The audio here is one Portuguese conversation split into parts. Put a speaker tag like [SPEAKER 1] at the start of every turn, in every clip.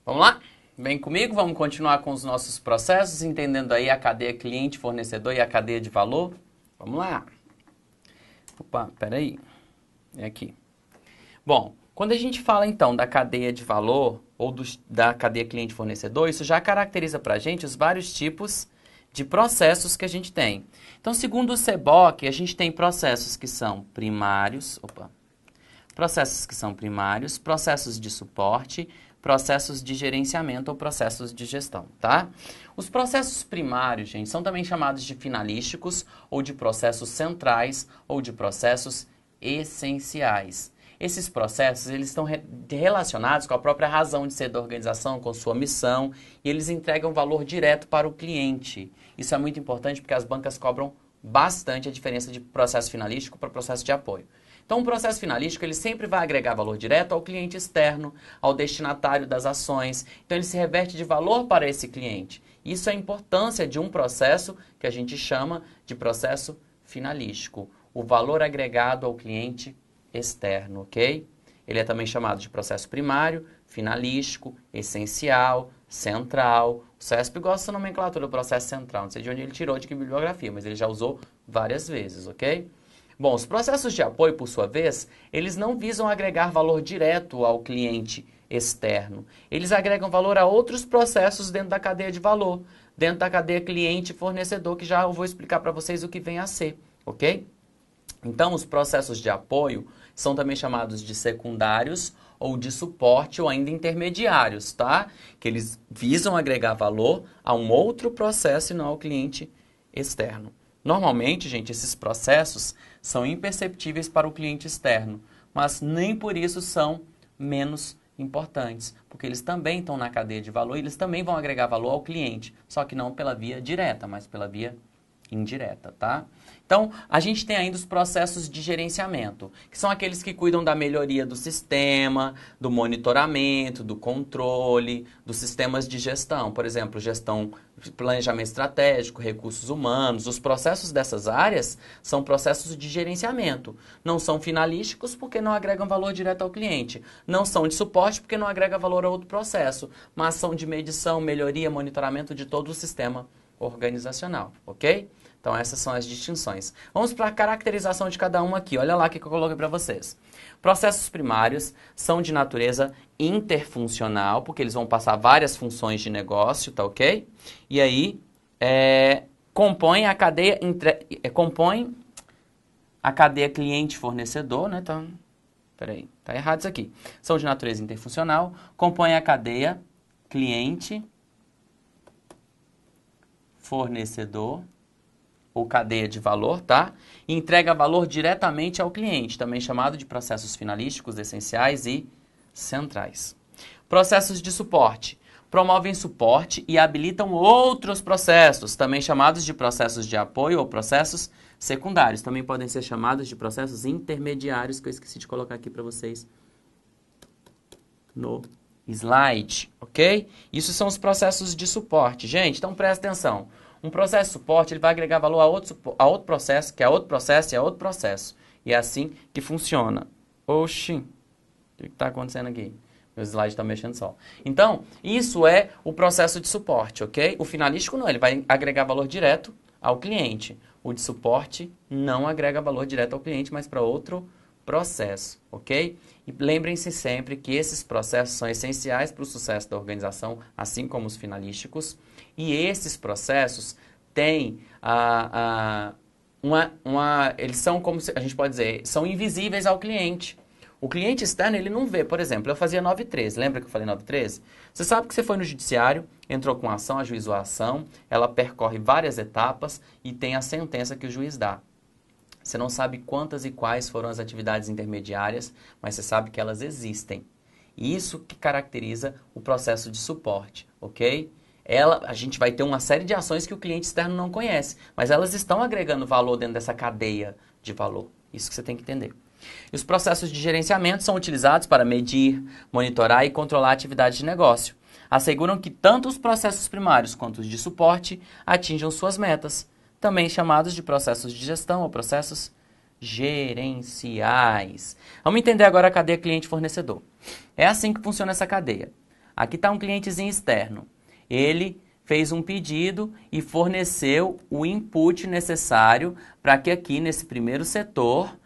[SPEAKER 1] Vamos lá? Vem comigo, vamos continuar com os nossos processos, entendendo aí a cadeia cliente-fornecedor e a cadeia de valor. Vamos lá. Opa, peraí. É aqui. Bom, quando a gente fala então da cadeia de valor ou da cadeia cliente-fornecedor, isso já caracteriza para a gente os vários tipos de processos que a gente tem. Então, segundo o CBOC, a gente tem processos que são primários, processos de suporte, processos de gerenciamento ou processos de gestão, tá? Os processos primários, gente, são também chamados de finalísticos ou de processos centrais ou de processos essenciais. Esses processos, eles estão relacionados com a própria razão de ser da organização, com sua missão, e eles entregam valor direto para o cliente. Isso é muito importante porque as bancas cobram bastante a diferença de processo finalístico para processo de apoio. Então, o processo finalístico, ele sempre vai agregar valor direto ao cliente externo, ao destinatário das ações. Então, ele se reverte de valor para esse cliente. Isso é a importância de um processo que a gente chama de processo finalístico. O valor agregado ao cliente externo, ok? Ele é também chamado de processo primário, finalístico, essencial, central. O CESP gosta dessa nomenclatura do processo central. Não sei de onde ele tirou, de que bibliografia, mas ele já usou várias vezes, ok? Bom, os processos de apoio, por sua vez, eles não visam agregar valor direto ao cliente externo. Eles agregam valor a outros processos dentro da cadeia de valor, dentro da cadeia cliente-fornecedor, que já eu vou explicar para vocês o que vem a ser, ok? Então, os processos de apoio são também chamados de secundários ou de suporte ou ainda intermediários, tá? Que eles visam agregar valor a um outro processo e não ao cliente externo. Normalmente, gente, esses processos são imperceptíveis para o cliente externo, mas nem por isso são menos importantes, porque eles também estão na cadeia de valor e eles também vão agregar valor ao cliente, só que não pela via direta, mas pela via indireta, tá? Então, a gente tem ainda os processos de gerenciamento, que são aqueles que cuidam da melhoria do sistema, do monitoramento, do controle, dos sistemas de gestão. Por exemplo, gestão, planejamento estratégico, recursos humanos. Os processos dessas áreas são processos de gerenciamento. Não são finalísticos porque não agregam valor direto ao cliente. Não são de suporte porque não agrega valor a outro processo. Mas são de medição, melhoria, monitoramento de todo o sistema organizacional, ok? Então, essas são as distinções. Vamos para a caracterização de cada uma aqui. Olha lá o que eu coloquei para vocês. Processos primários são de natureza interfuncional, porque eles vão passar várias funções de negócio, tá ok? E aí, compõem a cadeia cliente-fornecedor, né? Então, peraí, tá errado isso aqui. São de natureza interfuncional, compõem a cadeia cliente-fornecedor, ou cadeia de valor, tá? E entrega valor diretamente ao cliente, também chamado de processos finalísticos, essenciais e centrais. Processos de suporte. Promovem suporte e habilitam outros processos, também chamados de processos de apoio ou processos secundários. Também podem ser chamados de processos intermediários, que eu esqueci de colocar aqui para vocês no slide, ok? Isso são os processos de suporte. Gente, então presta atenção. Um processo de suporte, ele vai agregar valor a outro processo, que é outro processo e é outro processo. E é assim que funciona. Oxi, o que está acontecendo aqui? Meu slide está mexendo só. Então, isso é o processo de suporte, ok? O finalístico não, ele vai agregar valor direto ao cliente. O de suporte não agrega valor direto ao cliente, mas para outro processo, ok? E lembrem-se sempre que esses processos são essenciais para o sucesso da organização, assim como os finalísticos. E esses processos têm eles são, como a gente pode dizer, são invisíveis ao cliente. O cliente externo, ele não vê. Por exemplo, eu fazia 9.13. Lembra que eu falei 9.13? Você sabe que você foi no judiciário, entrou com a ação, ajuizou a ação, ela percorre várias etapas e tem a sentença que o juiz dá. Você não sabe quantas e quais foram as atividades intermediárias, mas você sabe que elas existem. E isso que caracteriza o processo de suporte, ok? A gente vai ter uma série de ações que o cliente externo não conhece, mas elas estão agregando valor dentro dessa cadeia de valor. Isso que você tem que entender. E os processos de gerenciamento são utilizados para medir, monitorar e controlar a atividade de negócio. Asseguram que tanto os processos primários quanto os de suporte atinjam suas metas, também chamados de processos de gestão ou processos gerenciais. Vamos entender agora a cadeia cliente-fornecedor. É assim que funciona essa cadeia. Aqui está um clientezinho externo. Ele fez um pedido e forneceu o input necessário para que aqui nesse primeiro setor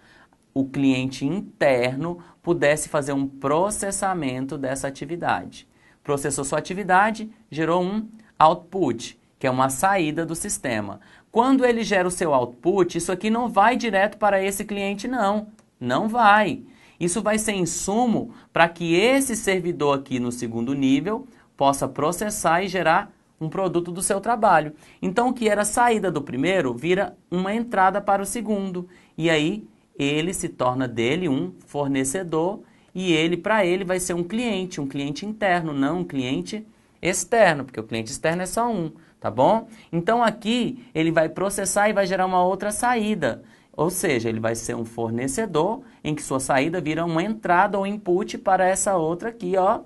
[SPEAKER 1] o cliente interno pudesse fazer um processamento dessa atividade. Processou sua atividade, gerou um output, que é uma saída do sistema. Quando ele gera o seu output, isso aqui não vai direto para esse cliente, não. Não vai. Isso vai ser insumo para que esse servidor aqui no segundo nível possa processar e gerar um produto do seu trabalho. Então, o que era saída do primeiro vira uma entrada para o segundo. E aí, ele se torna dele um fornecedor e ele, para ele, vai ser um cliente interno, não um cliente externo, porque o cliente externo é só um, tá bom? Então, aqui, ele vai processar e vai gerar uma outra saída. Ou seja, ele vai ser um fornecedor em que sua saída vira uma entrada ou input para essa outra aqui, ó,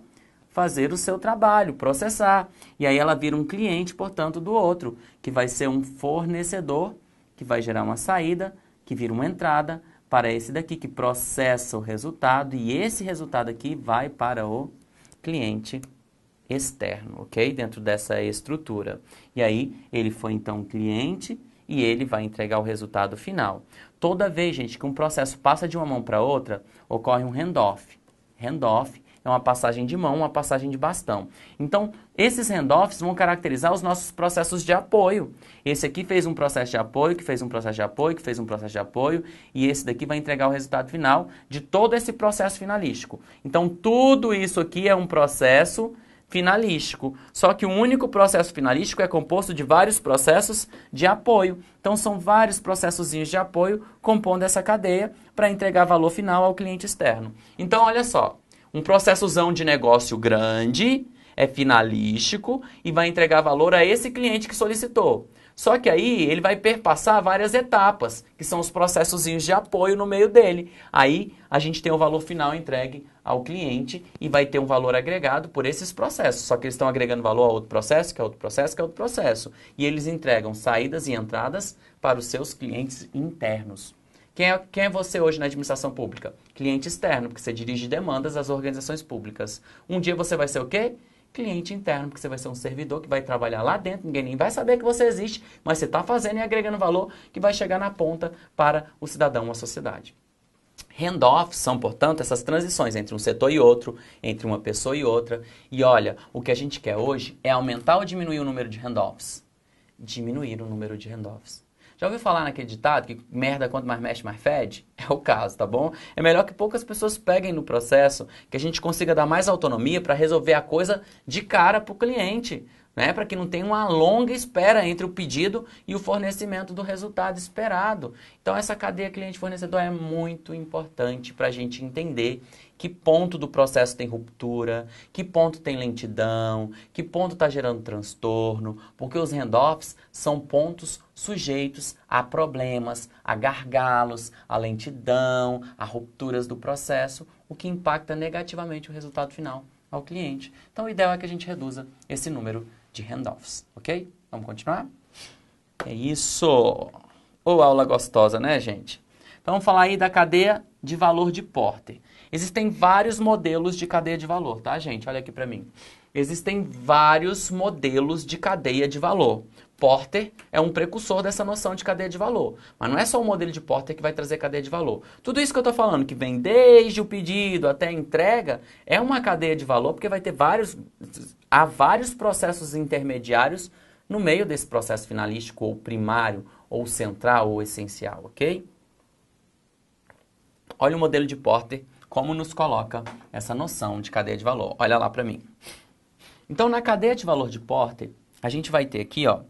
[SPEAKER 1] fazer o seu trabalho, processar. E aí ela vira um cliente, portanto, do outro, que vai ser um fornecedor, que vai gerar uma saída, que vira uma entrada para esse daqui, que processa o resultado, e esse resultado aqui vai para o cliente externo, ok? Dentro dessa estrutura. E aí ele foi, então, um cliente e ele vai entregar o resultado final. Toda vez, gente, que um processo passa de uma mão para outra, ocorre um handoff. Handoff é uma passagem de mão, uma passagem de bastão. Então, esses handoffs vão caracterizar os nossos processos de apoio. Esse aqui fez um processo de apoio, que fez um processo de apoio, que fez um processo de apoio, e esse daqui vai entregar o resultado final de todo esse processo finalístico. Então, tudo isso aqui é um processo finalístico. Só que um único processo finalístico é composto de vários processos de apoio. Então, são vários processozinhos de apoio compondo essa cadeia para entregar valor final ao cliente externo. Então, olha só. Um processozão de negócio grande, é finalístico e vai entregar valor a esse cliente que solicitou. Só que aí ele vai perpassar várias etapas, que são os processozinhos de apoio no meio dele. Aí a gente tem o valor final entregue ao cliente e vai ter um valor agregado por esses processos. Só que eles estão agregando valor a outro processo, que é outro processo, que é outro processo. E eles entregam saídas e entradas para os seus clientes internos. Quem é você hoje na administração pública? Cliente externo, porque você dirige demandas às organizações públicas. Um dia você vai ser o quê? Cliente interno, porque você vai ser um servidor que vai trabalhar lá dentro, ninguém nem vai saber que você existe, mas você está fazendo e agregando valor que vai chegar na ponta para o cidadão, a sociedade. Handoffs são, portanto, essas transições entre um setor e outro, entre uma pessoa e outra. E olha, o que a gente quer hoje é aumentar ou diminuir o número de handoffs? Diminuir o número de handoffs. Já ouviu falar naquele ditado que merda quanto mais mexe, mais fede? É o caso, tá bom? É melhor que poucas pessoas peguem no processo, que a gente consiga dar mais autonomia para resolver a coisa de cara para o cliente, né? Para que não tenha uma longa espera entre o pedido e o fornecimento do resultado esperado. Então essa cadeia cliente-fornecedor é muito importante para a gente entender que ponto do processo tem ruptura, que ponto tem lentidão, que ponto está gerando transtorno, porque os handoffs são pontos sujeitos a problemas, a gargalos, a lentidão, a rupturas do processo, o que impacta negativamente o resultado final ao cliente. Então o ideal é que a gente reduza esse número de handoffs, ok? Vamos continuar? É isso! Ô, aula gostosa, né, gente? Então vamos falar aí da cadeia de valor de Porter. Existem vários modelos de cadeia de valor, tá, gente? Olha aqui para mim. Existem vários modelos de cadeia de valor. Porter é um precursor dessa noção de cadeia de valor. Mas não é só o modelo de Porter que vai trazer cadeia de valor. Tudo isso que eu estou falando, que vem desde o pedido até a entrega, é uma cadeia de valor, porque vai ter há vários processos intermediários no meio desse processo finalístico, ou primário, ou central, ou essencial, ok? Olha o modelo de Porter, como nos coloca essa noção de cadeia de valor. Olha lá para mim. Então, na cadeia de valor de Porter, a gente vai ter aqui, ó,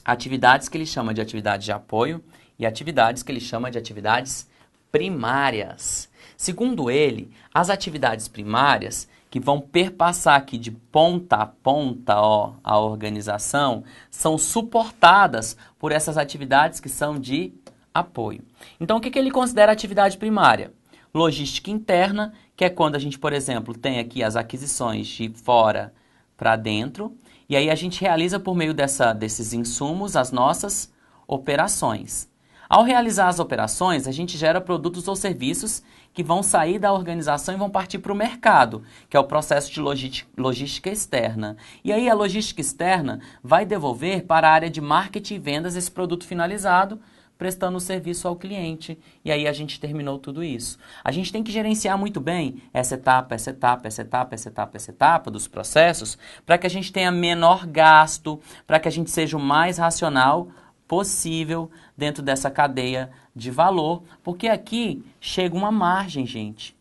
[SPEAKER 1] atividades que ele chama de atividades de apoio e atividades que ele chama de atividades primárias. Segundo ele, as atividades primárias, que vão perpassar aqui de ponta a ponta, ó, a organização, são suportadas por essas atividades que são de apoio. Então, o que ele considera atividade primária? Logística interna, que é quando a gente, por exemplo, tem aqui as aquisições de fora para dentro, e aí a gente realiza por meio desses insumos as nossas operações. Ao realizar as operações, a gente gera produtos ou serviços que vão sair da organização e vão partir para o mercado, que é o processo de logística externa. E aí a logística externa vai devolver para a área de marketing e vendas esse produto finalizado, prestando o serviço ao cliente. E aí a gente terminou tudo isso. A gente tem que gerenciar muito bem essa etapa dos processos, para que a gente tenha menor gasto, para que a gente seja o mais racional possível dentro dessa cadeia de valor, porque aqui chega uma margem, gente.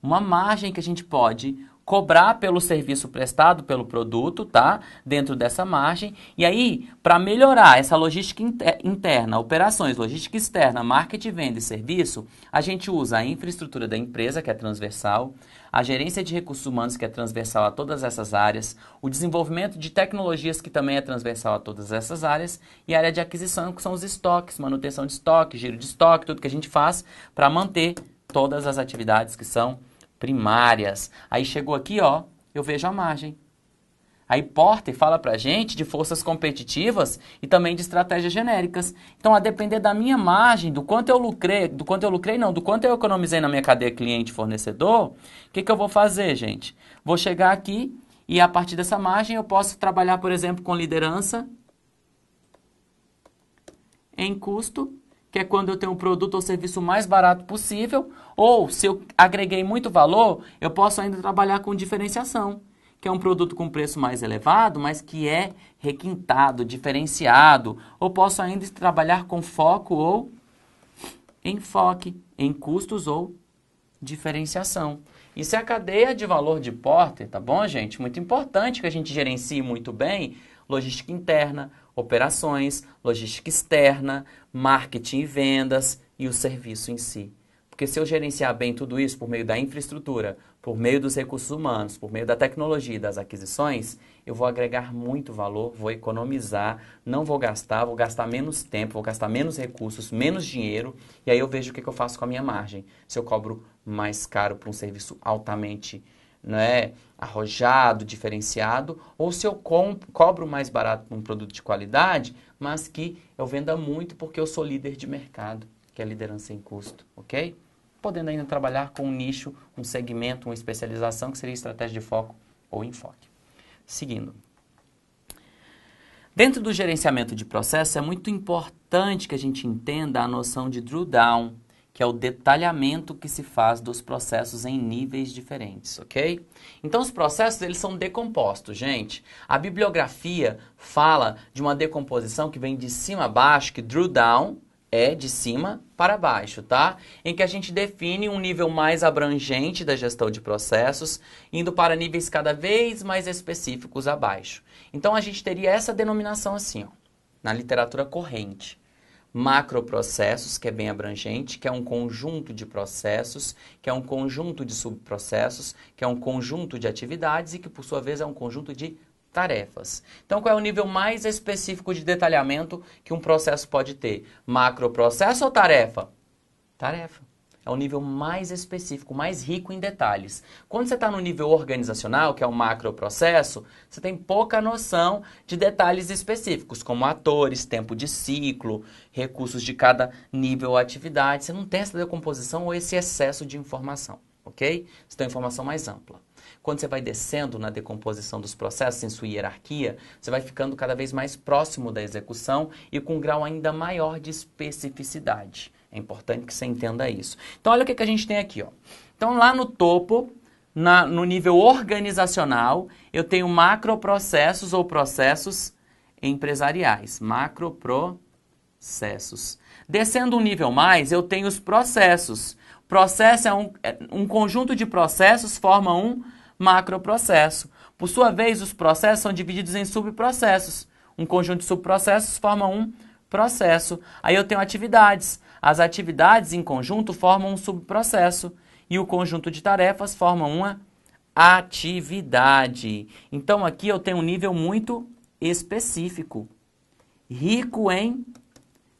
[SPEAKER 1] Uma margem que a gente pode cobrar pelo serviço prestado, pelo produto, tá? Dentro dessa margem. E aí, para melhorar essa logística interna, operações, logística externa, marketing, venda e serviço, a gente usa a infraestrutura da empresa, que é transversal, a gerência de recursos humanos, que é transversal a todas essas áreas, o desenvolvimento de tecnologias, que também é transversal a todas essas áreas, e a área de aquisição, que são os estoques, manutenção de estoque, giro de estoque, tudo que a gente faz para manter todas as atividades que são primárias. Aí chegou aqui, ó, eu vejo a margem. Aí Porter fala pra gente de forças competitivas e também de estratégias genéricas. Então, a depender da minha margem, do quanto eu economizei na minha cadeia cliente-fornecedor, o que eu vou fazer, gente? Vou chegar aqui e a partir dessa margem eu posso trabalhar, por exemplo, com liderança em custo, que é quando eu tenho um produto ou serviço mais barato possível, ou se eu agreguei muito valor, eu posso ainda trabalhar com diferenciação, que é um produto com preço mais elevado, mas que é requintado, diferenciado, ou posso ainda trabalhar com foco ou enfoque em custos ou diferenciação. Isso é a cadeia de valor de Porter, tá bom, gente? Muito importante que a gente gerencie muito bem logística interna, operações, logística externa, marketing e vendas e o serviço em si. Porque se eu gerenciar bem tudo isso por meio da infraestrutura, por meio dos recursos humanos, por meio da tecnologia e das aquisições, eu vou agregar muito valor, vou economizar, não vou gastar menos tempo, vou gastar menos recursos, menos dinheiro, e aí eu vejo o que eu faço com a minha margem. Se eu cobro mais caro por um serviço altamente, né, arrojado, diferenciado, ou se eu cobro mais barato por um produto de qualidade, mas que eu venda muito porque eu sou líder de mercado, que é liderança em custo, ok? Podendo ainda trabalhar com um nicho, um segmento, uma especialização, que seria estratégia de foco ou enfoque. Seguindo. Dentro do gerenciamento de processo, é muito importante que a gente entenda a noção de drill down, que é o detalhamento que se faz dos processos em níveis diferentes, ok? Então, os processos, eles são decompostos, gente. A bibliografia fala de uma decomposição que vem de cima a baixo, que drill down é de cima para baixo, tá? Em que a gente define um nível mais abrangente da gestão de processos, indo para níveis cada vez mais específicos abaixo. Então, a gente teria essa denominação assim, ó, na literatura corrente. Macroprocessos, que é bem abrangente, que é um conjunto de processos, que é um conjunto de subprocessos, que é um conjunto de atividades e que, por sua vez, é um conjunto de tarefas. Então, qual é o nível mais específico de detalhamento que um processo pode ter? Macroprocesso ou tarefa? Tarefa. É o nível mais específico, mais rico em detalhes. Quando você está no nível organizacional, que é o macroprocesso, você tem pouca noção de detalhes específicos, como atores, tempo de ciclo, recursos de cada nível ou atividade. Você não tem essa decomposição ou esse excesso de informação, ok? Você tem uma informação mais ampla. Quando você vai descendo na decomposição dos processos em sua hierarquia, você vai ficando cada vez mais próximo da execução e com um grau ainda maior de especificidade. É importante que você entenda isso. Então, olha o que a gente tem aqui, ó. Então, lá no topo, no nível organizacional, eu tenho macroprocessos ou processos empresariais. Macroprocessos. Descendo um nível mais, eu tenho os processos. Processo é um conjunto de processos, forma um macroprocesso. Por sua vez, os processos são divididos em subprocessos. Um conjunto de subprocessos forma um processo. Aí eu tenho atividades. As atividades em conjunto formam um subprocesso. E o conjunto de tarefas forma uma atividade. Então aqui eu tenho um nível muito específico, rico em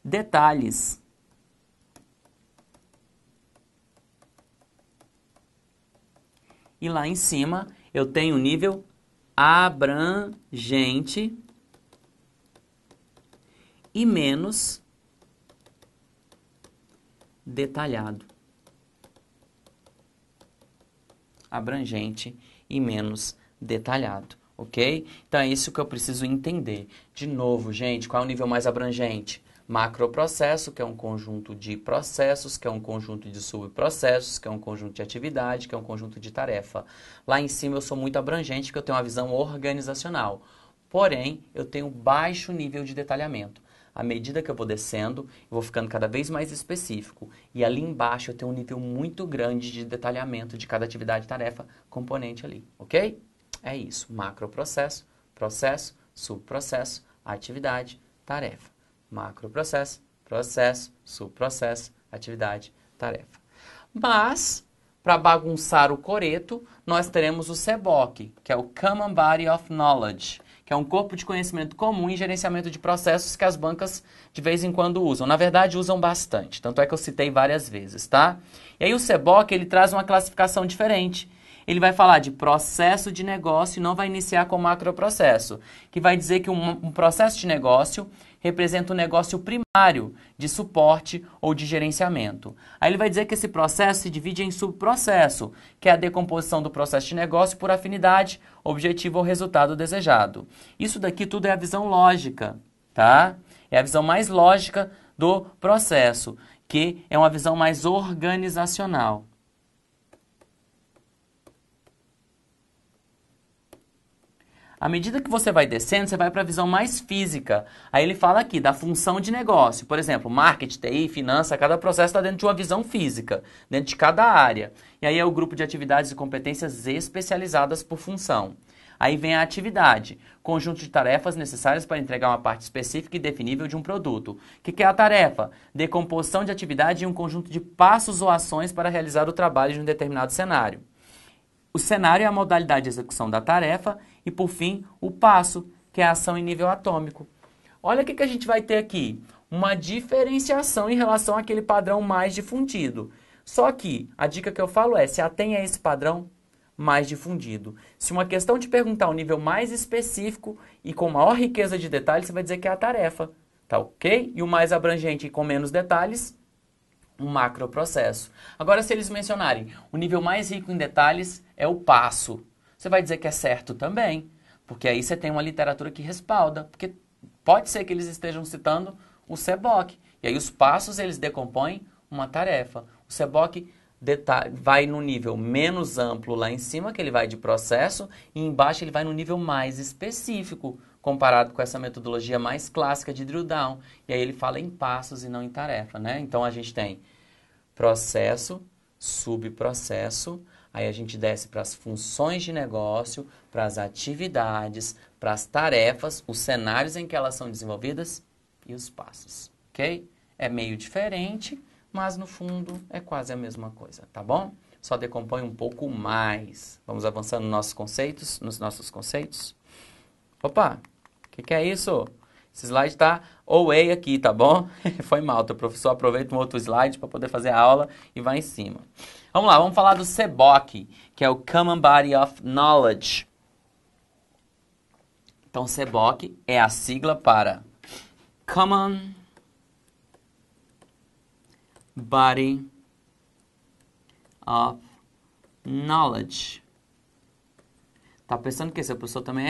[SPEAKER 1] detalhes. E lá em cima eu tenho um nível abrangente e menos detalhado, abrangente e menos detalhado, ok? Então é isso que eu preciso entender. De novo, gente, qual é o nível mais abrangente? Macroprocesso, que é um conjunto de processos, que é um conjunto de subprocessos, que é um conjunto de atividade, que é um conjunto de tarefa. Lá em cima eu sou muito abrangente, porque eu tenho uma visão organizacional. Porém, eu tenho baixo nível de detalhamento. À medida que eu vou descendo, eu vou ficando cada vez mais específico. E ali embaixo eu tenho um nível muito grande de detalhamento de cada atividade, tarefa, componente ali, ok? É isso. Macroprocesso, processo, subprocesso, atividade, tarefa. Macroprocesso, processo, subprocesso, atividade, tarefa. Mas, para bagunçar o coreto, nós teremos o CBOC, que é o Common Body of Knowledge, que é um corpo de conhecimento comum em gerenciamento de processos que as bancas de vez em quando usam. Na verdade, usam bastante, tanto é que eu citei várias vezes, tá? E aí o CBOC, ele traz uma classificação diferente. Ele vai falar de processo de negócio e não vai iniciar com macroprocesso, que vai dizer que um processo de negócio representa um negócio primário de suporte ou de gerenciamento. Aí ele vai dizer que esse processo se divide em subprocesso, que é a decomposição do processo de negócio por afinidade, objetivo ou resultado desejado. Isso daqui tudo é a visão lógica, tá? É a visão mais lógica do processo, que é uma visão mais organizacional. À medida que você vai descendo, você vai para a visão mais física. Aí ele fala aqui da função de negócio. Por exemplo, marketing, TI, finança, cada processo está dentro de uma visão física, dentro de cada área. E aí é o grupo de atividades e competências especializadas por função. Aí vem a atividade, conjunto de tarefas necessárias para entregar uma parte específica e definível de um produto. O que é a tarefa? Decomposição de atividade em um conjunto de passos ou ações para realizar o trabalho de um determinado cenário. O cenário é a modalidade de execução da tarefa e, por fim, o passo, que é a ação em nível atômico. Olha o que a gente vai ter aqui. Uma diferenciação em relação àquele padrão mais difundido. Só que a dica que eu falo é, se atenha a esse padrão mais difundido. Se uma questão te perguntar um nível mais específico e com maior riqueza de detalhes, você vai dizer que é a tarefa. Tá ok? E o mais abrangente e com menos detalhes, um macroprocesso. Agora, se eles mencionarem o nível mais rico em detalhes é o passo, você vai dizer que é certo também, porque aí você tem uma literatura que respalda, porque pode ser que eles estejam citando o CBOC, e aí os passos eles decompõem uma tarefa. O CBOC vai no nível menos amplo lá em cima, que ele vai de processo, e embaixo ele vai no nível mais específico, comparado com essa metodologia mais clássica de drill down. E aí ele fala em passos e não em tarefa, né? Então a gente tem processo, subprocesso, aí a gente desce para as funções de negócio, para as atividades, para as tarefas, os cenários em que elas são desenvolvidas e os passos, ok? É meio diferente, mas no fundo é quase a mesma coisa, tá bom? Só decompõe um pouco mais. Vamos avançando nos nossos conceitos. Opa, o que é isso? Esse slide está away aqui, tá bom? Foi mal, o professor aproveita um outro slide para poder fazer a aula e vai em cima. Vamos lá, vamos falar do CBOC, que é o Common Body of Knowledge. Então, CBOC é a sigla para Common Body of Knowledge. Tá pensando que esse professor também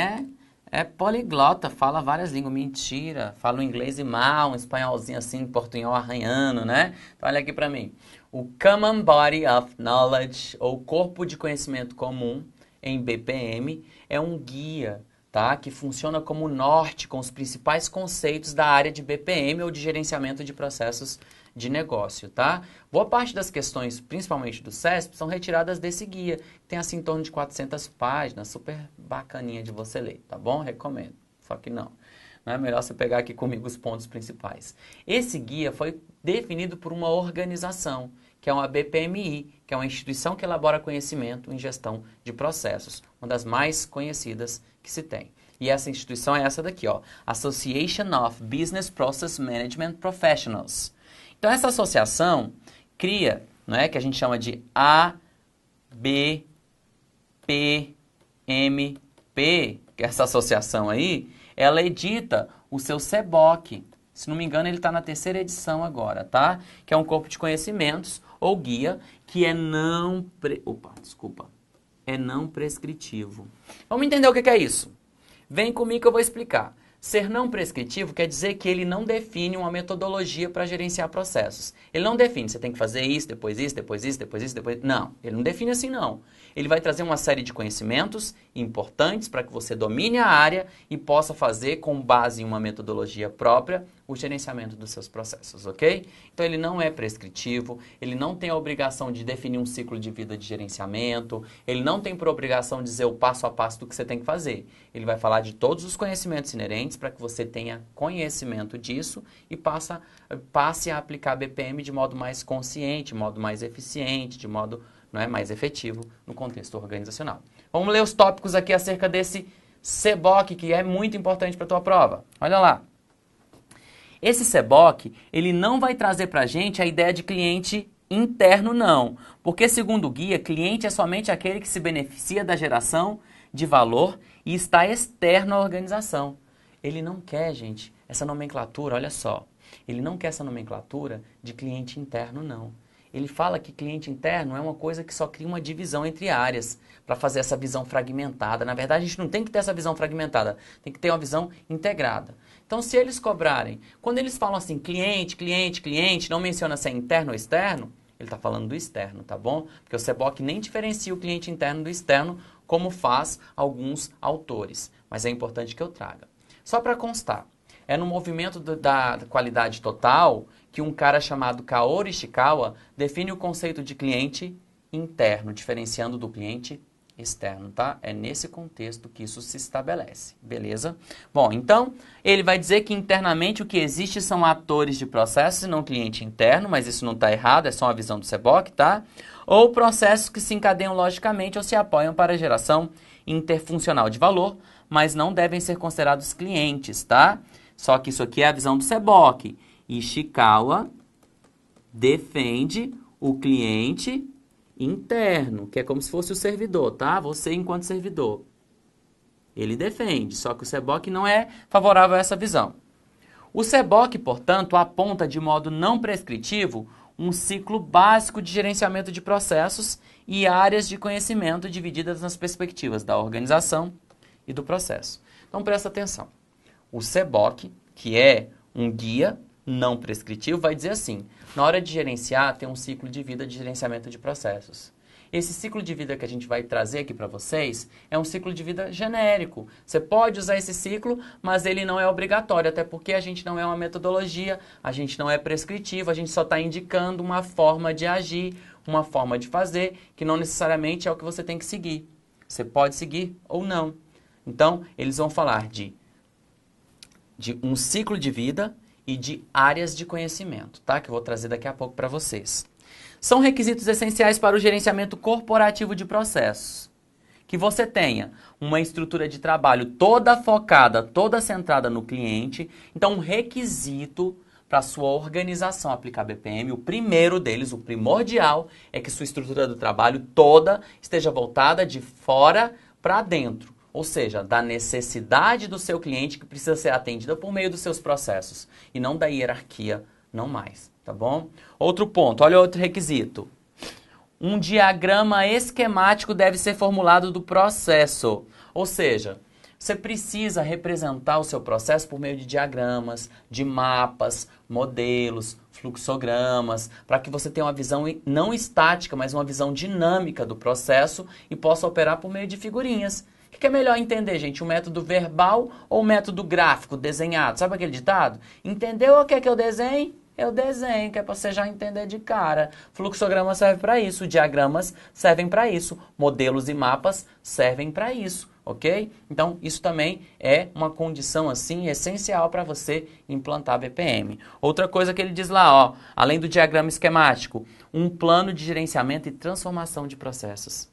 [SPEAKER 1] é poliglota, fala várias línguas. Mentira, fala um inglês e mal, um espanholzinho assim, portunhol arranhando, né? Então olha aqui pra mim. O Common Body of Knowledge, ou Corpo de Conhecimento Comum, em BPM, é um guia, tá? Que funciona como norte com os principais conceitos da área de BPM ou de gerenciamento de processos de negócio, tá? Boa parte das questões, principalmente do CESP, são retiradas desse guia, que tem assim em torno de 400 páginas, super bacaninha de você ler, tá bom? Recomendo. Só que não é melhor você pegar aqui comigo os pontos principais. Esse guia foi definido por uma organização, que é uma BPMI, que é uma instituição que elabora conhecimento em gestão de processos, uma das mais conhecidas que se tem. E essa instituição é essa daqui, ó, Association of Business Process Management Professionals. Então, essa associação cria, né, que a gente chama de ABPMP, que é essa associação aí, ela edita o seu CBOC, Se não me engano, ele está na 3ª edição agora, tá? Que é um corpo de conhecimentos ou guia que é não prescritivo. Vamos entender o que é isso? Vem comigo que eu vou explicar. Ser não prescritivo quer dizer que ele não define uma metodologia para gerenciar processos. Ele não define, você tem que fazer isso, depois isso, depois isso, depois isso, depois... Não, ele não define assim não. Ele vai trazer uma série de conhecimentos importantes para que você domine a área e possa fazer, com base em uma metodologia própria, o gerenciamento dos seus processos, ok? Então ele não é prescritivo, ele não tem a obrigação de definir um ciclo de vida de gerenciamento, ele não tem por obrigação dizer o passo a passo do que você tem que fazer. Ele vai falar de todos os conhecimentos inerentes para que você tenha conhecimento disso e passe a aplicar BPM de modo mais consciente, de modo mais eficiente, de modo mais efetivo no contexto organizacional. Vamos ler os tópicos aqui acerca desse CBOK, que é muito importante para a tua prova. Olha lá. Esse CBOK, ele não vai trazer para a gente a ideia de cliente interno, não. Porque, segundo o guia, cliente é somente aquele que se beneficia da geração de valor e está externo à organização. Ele não quer, gente, essa nomenclatura, olha só. Ele não quer essa nomenclatura de cliente interno, não. Ele fala que cliente interno é uma coisa que só cria uma divisão entre áreas para fazer essa visão fragmentada. Na verdade, a gente não tem que ter essa visão fragmentada, tem que ter uma visão integrada. Então, se eles cobrarem, quando eles falam assim, cliente, cliente, cliente, não menciona se é interno ou externo, ele está falando do externo, tá bom? Porque o CBOK nem diferencia o cliente interno do externo, como faz alguns autores. Mas é importante que eu traga. Só para constar, é no movimento da qualidade total que um cara chamado Kaori Ishikawa define o conceito de cliente interno, diferenciando do cliente externo, tá? É nesse contexto que isso se estabelece, beleza? Bom, então, ele vai dizer que internamente o que existe são atores de processos e não cliente interno, mas isso não está errado, é só uma visão do CBOK, tá? Ou processos que se encadeiam logicamente ou se apoiam para a geração interfuncional de valor, mas não devem ser considerados clientes, tá? Só que isso aqui é a visão do CBOK. Ishikawa defende o cliente interno, que é como se fosse o servidor, tá? Você enquanto servidor. Ele defende, só que o CBOK não é favorável a essa visão. O CBOK, portanto, aponta de modo não prescritivo um ciclo básico de gerenciamento de processos e áreas de conhecimento divididas nas perspectivas da organização e do processo. Então, presta atenção. O CBOK, que é um guia não prescritivo, vai dizer assim, na hora de gerenciar, tem um ciclo de vida de gerenciamento de processos. Esse ciclo de vida que a gente vai trazer aqui para vocês é um ciclo de vida genérico. Você pode usar esse ciclo, mas ele não é obrigatório, até porque a gente não é uma metodologia, a gente não é prescritivo, a gente só está indicando uma forma de agir, uma forma de fazer, que não necessariamente é o que você tem que seguir. Você pode seguir ou não. Então, eles vão falar de um ciclo de vida e de áreas de conhecimento, tá? Que eu vou trazer daqui a pouco para vocês. São requisitos essenciais para o gerenciamento corporativo de processos. Que você tenha uma estrutura de trabalho toda focada, toda centrada no cliente. Então, um requisito para a sua organização aplicar BPM, o primeiro deles, o primordial, é que sua estrutura do trabalho toda esteja voltada de fora para dentro. Ou seja, da necessidade do seu cliente que precisa ser atendida por meio dos seus processos e não da hierarquia, não mais, tá bom? Outro ponto, olha outro requisito. Um diagrama esquemático deve ser formulado do processo. Ou seja, você precisa representar o seu processo por meio de diagramas, de mapas, modelos, fluxogramas, para que você tenha uma visão não estática, mas uma visão dinâmica do processo e possa operar por meio de figurinhas. O que é melhor entender, gente? O método verbal ou o método gráfico, desenhado? Sabe aquele ditado? Entendeu o que é que eu desenho? Eu desenho, que é para você já entender de cara. Fluxograma serve para isso, diagramas servem para isso, modelos e mapas servem para isso, ok? Então, isso também é uma condição, assim, essencial para você implantar BPM. Outra coisa que ele diz lá, ó, além do diagrama esquemático, um plano de gerenciamento e transformação de processos.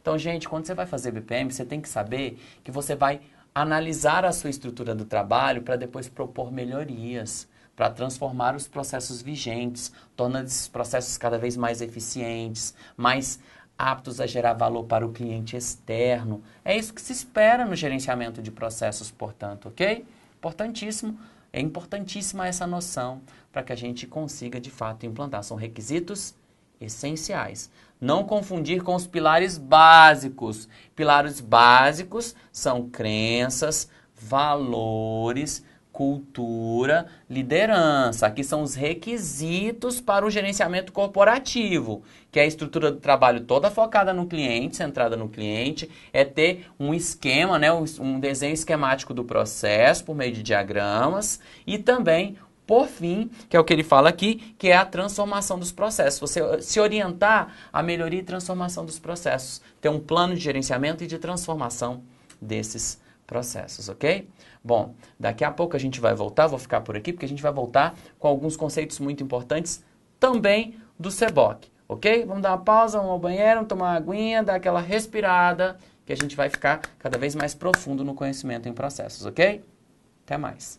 [SPEAKER 1] Então, gente, quando você vai fazer BPM, você tem que saber que você vai analisar a sua estrutura do trabalho para depois propor melhorias, para transformar os processos vigentes, tornando esses processos cada vez mais eficientes, mais aptos a gerar valor para o cliente externo. É isso que se espera no gerenciamento de processos, portanto, ok? Importantíssimo É importantíssima essa noção para que a gente consiga, de fato, implantar. São requisitos essenciais. Não confundir com os pilares básicos. Pilares básicos são crenças, valores, cultura, liderança. Aqui são os requisitos para o gerenciamento corporativo, que é a estrutura do trabalho toda focada no cliente, centrada no cliente, é ter um esquema, né, um desenho esquemático do processo por meio de diagramas e também, por fim, que é o que ele fala aqui, que é a transformação dos processos. Você se orientar à melhoria e transformação dos processos, ter um plano de gerenciamento e de transformação desses processos, ok? Bom, daqui a pouco a gente vai voltar, vou ficar por aqui, porque a gente vai voltar com alguns conceitos muito importantes também do CBOC, ok? Vamos dar uma pausa, vamos ao banheiro, tomar uma aguinha, dar aquela respirada, que a gente vai ficar cada vez mais profundo no conhecimento em processos, ok? Até mais.